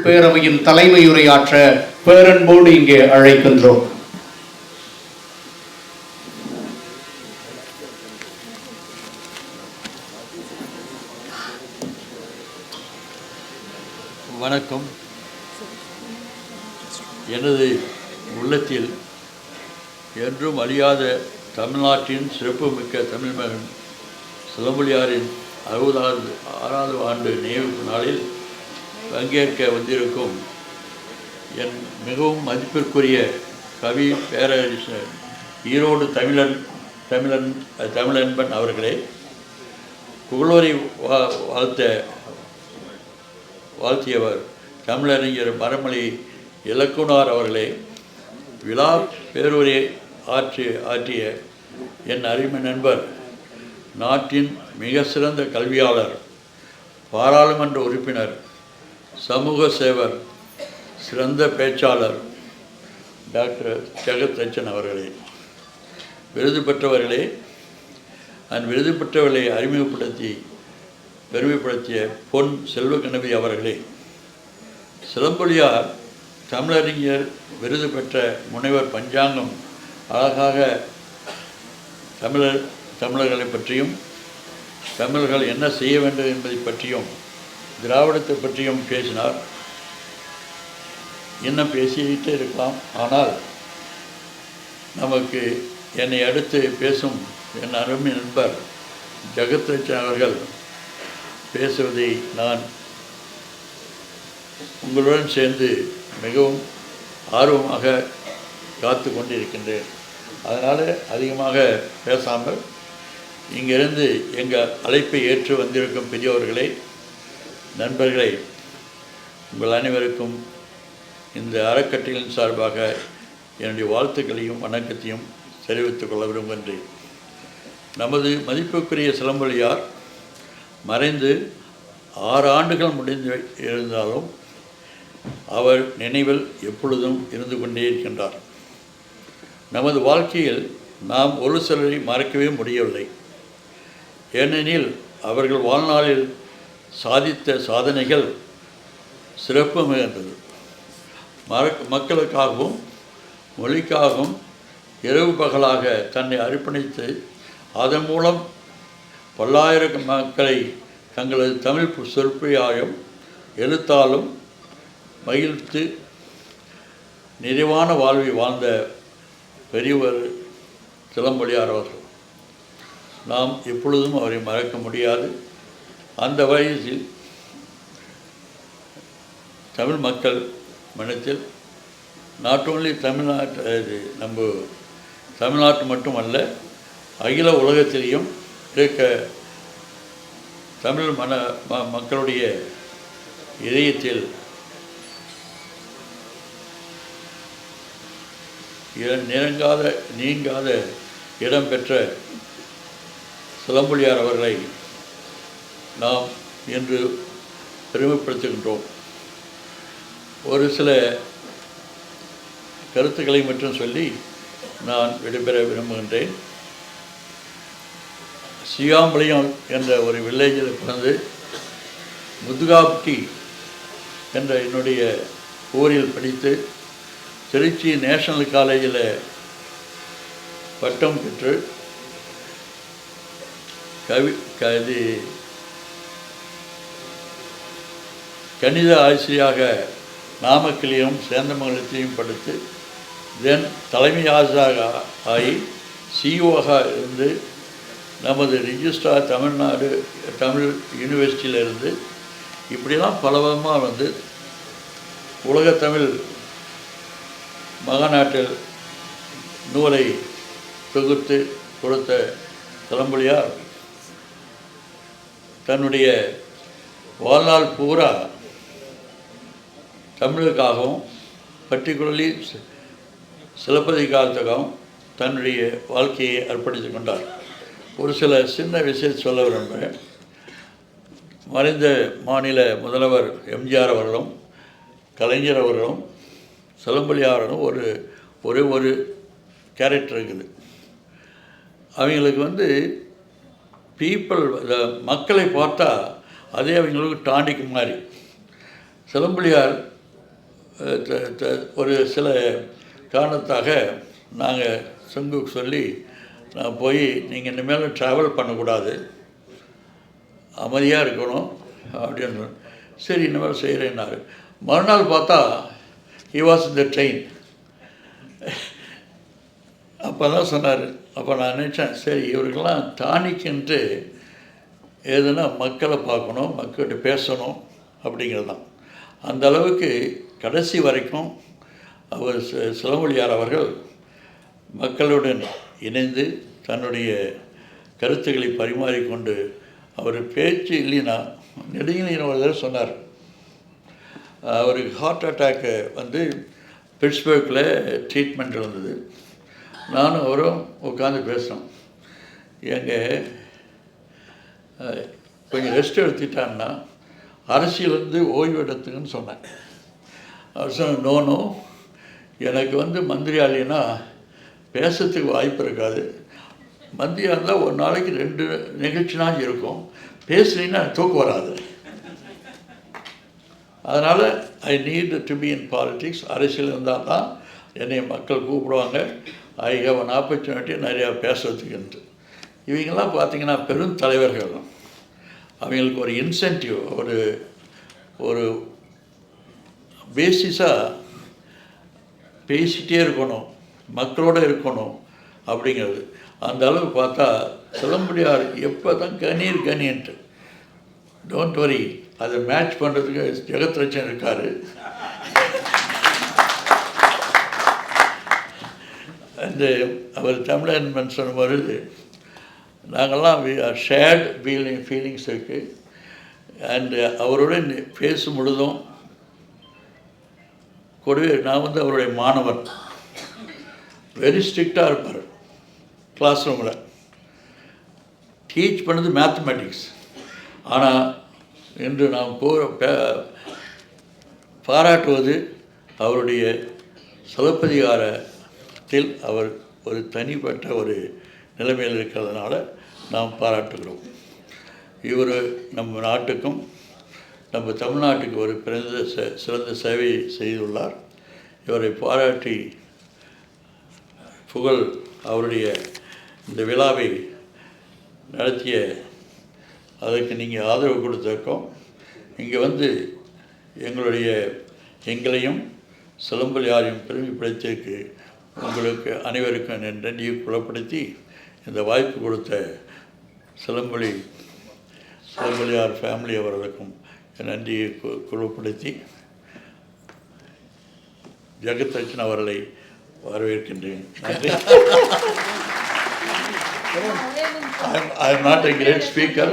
பேரவையின் தலைமையுரையாற்ற பேரன்போடு இங்கே அழைக்கின்றோம். வணக்கம். எனது உள்ளத்தில் என்றும் அழியாத தமிழ்நாட்டின் சிறப்புமிக்க தமிழ் மகன் சிலம்பொலியாரின் 66வது ஆண்டு நினைவு நாளில் பங்கேற்க வந்திருக்கும் என் மிகவும் மதிப்பிற்குரிய கவி பேரரசர் ஈரோடு தமிழன்பன் அவர்களே, புகழோரை வாழ்த்தியவர் தமிழறிஞர் மரமலை இலக்குனார் அவர்களே, விழா பேருரை ஆற்றிய என் அருமை நண்பர், நாட்டின் மிக சிறந்த கல்வியாளர், பாராளுமன்ற உறுப்பினர், சமூக சேவர், சிறந்த பேச்சாளர் டாக்டர் ஜெகத் ரட்சன் அவர்களே, விருது பெற்றவர்களே, விருது பெற்றவர்களை அறிமுகப்படுத்தி பெருமைப்படுத்திய பொன் செல்வகணபதி அவர்களே, சிலம்பொலியார் தமிழறிஞர் விருது பெற்ற முனைவர் பஞ்சாங்கம் அழகாக தமிழர்களை பற்றியும் தமிழர்கள் என்ன செய்ய வேண்டும் என்பதை பற்றியும் திராவிடத்தை பற்றியும் பேசினார். இன்னும் பேசிக்கிட்டே இருக்கலாம். ஆனால் நமக்கு என்னை அடுத்து பேசும் என் அருமை நண்பர் ஜெகத் ரட்சன் அவர்கள் பேசுவதை நான் உங்களுடன் சேர்ந்து மிகவும் ஆர்வமாக காத்து கொண்டிருக்கின்றேன். அதனால் அதிகமாக பேசாமல் இங்கிருந்து எங்கள் அழைப்பை ஏற்று வந்திருக்கும் பெரியவர்களே, நண்பர்களே, உங்கள் அனைவருக்கும் இந்த அறக்கட்டளையின் சார்பாக என்னுடைய வாழ்த்துக்களையும் வணக்கத்தையும் தெரிவித்துக் கொள்ள விரும்புகின்றேன். நமது மதிப்புக்குரிய சிலம்பொலியார் மறைந்து 6 ஆண்டுகள் முடிந்து இருந்தாலும் அவர் நினைவில் எப்பொழுதும் இருந்து கொண்டே இருக்கின்றார். நமது வாழ்க்கையில் நாம் ஒரு சிலரை மறக்கவே முடியவில்லை. ஏனெனில் அவர்கள் வாழ்நாளில் சாதித்த சாதனைகள் சிறப்பு மிகுந்தது. மக்களுக்காகவும் மொழிக்காகவும் இரவு பகலாக தன்னை அர்ப்பணித்து அதன் மூலம் பல்லாயிரம் மக்களை தங்களது தமிழ் சொற்பொழியாலும் எழுத்தாலும் மகிழ்த்து நிறைவான வாழ்வை வாழ்ந்த பெரியவர் சிலம்பொலியார் அவர்கள். நாம் எப்பொழுதும் அவரை மறக்க முடியாது. அந்த வயசில் தமிழ் மக்கள் மனத்தில் நாட் ஓன்லி தமிழ்நாட்டு மட்டுமல்ல, அகில உலகத்திலேயும் இருக்க தமிழ் மக்களுடைய இதயத்தில் நீங்காத இடம் பெற்ற சிலம்பொலியார் அவர்களை நாம் இன்று பெருமைப்படுத்துகின்றோம். ஒரு சில கருத்துக்களை மட்டும் சொல்லி நான் விடைபெற விரும்புகின்றேன். சியாம்பலியம் என்ற ஒரு வில்லேஜில் பிறந்து முதுகாப்டி என்ற என்னுடைய ஊரில் படித்து திருச்சி நேஷனல் காலேஜில் பட்டம் பெற்று கணித ஆசிரியராக நாமக்கல்லையும் சேந்தமங்கலத்தையும் படித்து தென் தலைமை ஆசிரியராக ஆகி சிஓவாக இருந்து நமது ரிஜிஸ்ட்ரார் தமிழ்நாடு தமிழ் யூனிவர்சிட்டியில் இருந்து இப்படிலாம் பல விதமாக வந்து உலகத்தமிழ் மகாநாட்டில் நூலை தொகுத்து கொடுத்த சிலம்பொலியார் தன்னுடைய வாழ்நாள் பூரா தமிழுக்காகவும் பர்டிகுலர்லி சிலப்பதிகாரத்துக்காகவும் தன்னுடைய வாழ்க்கையை அர்ப்பணித்து கொண்டார். ஒரு சில சின்ன விஷயத்தை சொல்ல விரும்புகிறேன். மறைந்த மாநில முதல்வர் எம்ஜிஆர் அவர்களும் கலைஞர் அவர்களும் சிலம்பொலியாரும் ஒரு கேரக்டர் இருக்குது. அவங்களுக்கு வந்து மக்களை பார்த்தா அதே அவங்களுக்கு டானிக் மாதிரி. சிலம்பொலியார் ஒரு சில காரணத்தாக நாங்கள் சங்குக்கு சொல்லி நான் போய் நீங்கள் இனிமேல் ட்ராவல் பண்ணக்கூடாது, அமைதியாக இருக்கணும் அப்படின்னு. சரி இனிமேல் செய்கிறேன்னாரு. மறுநாள் பார்த்தா ஹி வாஸ் இந்த ட்ரெயின். அப்போ தான் சொன்னார். அப்போ நான் நினச்சேன், சரி இவருக்கெல்லாம் டானிக்குன்ட்டு எதுனா மக்களை பார்க்கணும், மக்கள்கிட்ட பேசணும் அப்படிங்கிறது தான். அந்த அளவுக்கு கடைசி வரைக்கும் அவர் சிலம்பொலியார் அவர்கள் மக்களுடன் இணைந்து தன்னுடைய கருத்துக்களை பரிமாறிக்கொண்டு, அவர் பேச்சு இல்லைன்னா நெடுங்கின ஒரு தடவை சொன்னார், அவருக்கு ஹார்ட் அட்டாக்கு வந்து பிட்ஸ்பர்கில் ட்ரீட்மெண்ட் இருந்தது. நானும் அவரும் உட்காந்து பேசுகிறோம். எங்கள் கொஞ்சம் ரெஸ்ட் எடுத்துட்டான்னா அரசியலேருந்து ஓய்வு எடுத்துக்குன்னு சொன்னேன். அவர் சொன்ன நோ எனக்கு வந்து மந்திரியாளின்னா பேசுறதுக்கு வாய்ப்பு இருக்காது. மந்திரியாக இருந்தால் ஒரு நாளைக்கு 2 நிகழ்ச்சினா இருக்கும், பேசுனீங்கன்னா தூக்கம் வராது. அதனால் I need to be in politics. அரசியல் இருந்தால் தான் என்னை மக்கள் கூப்பிடுவாங்க. ஐ ஹேவ் அன் ஆப்பர்ச்சுனிட்டி நிறையா பேசுறதுக்குன்ட்டு. இவங்கெல்லாம் பார்த்திங்கன்னா பெரும் தலைவர்கள். அவங்களுக்கு ஒரு இன்சென்டிவ், ஒரு பேசிஸாக பேசிகிட்டே இருக்கணும், மக்களோடு இருக்கணும் அப்படிங்கிறது. அந்த அளவு பார்த்தா சிலம்பொலியார் எப்போ தான் கணீர்ன்ட்டு. டோன்ட் வரி, அதை மேட்ச் பண்ணுறதுக்கு ஜெகத் ரட்சன் இருக்கார். அந்த அவர் தமிழன் சொன்ன பொழுது நாங்கள்லாம் ஷேர்ட் ஃபீலிங்ஸ் இருக்குது. அண்டு அவருடன் பேசும் பொழுதும் கூடவே நான் வந்து அவருடைய மாணவர். வெரி ஸ்ட்ரிக்டாக இருப்பார். கிளாஸ் ரூமில் டீச் பண்ணது மேத்தமெட்டிக்ஸ். ஆனால் இன்று நாம் பாராட்டுவது அவருடைய சிலப்பதிகாரத்தில் அவர் ஒரு தனிப்பட்ட ஒரு நிலைமையில் இருக்கிறதுனால நாம் பாராட்டுகிறோம். இவர் நம்ம நாட்டுக்கும் நம்ம தமிழ்நாட்டுக்கு ஒரு சிறந்த சேவை செய்துள்ளார். இவரை பாராட்டி புகழ் அவருடைய இந்த விழாவை நடத்திய அதற்கு நீங்கள் ஆதரவு கொடுத்திருக்கோம். இங்கே வந்து எங்களையும் சிலம்பொலியாரையும் பெருமைப்படுத்தியதற்கு உங்களுக்கு அனைவருக்கும் நன்றியை புலப்படுத்தி இந்த வாய்ப்பு கொடுத்த சிலம்பொலியார் ஃபேமிலி அவர்களுக்கும் நன்றியை குழுப்படுத்தி ஜெகத் ரட்சன் அவர்களை வரவேற்கின்றேன். நன்றி. I am not a great speaker.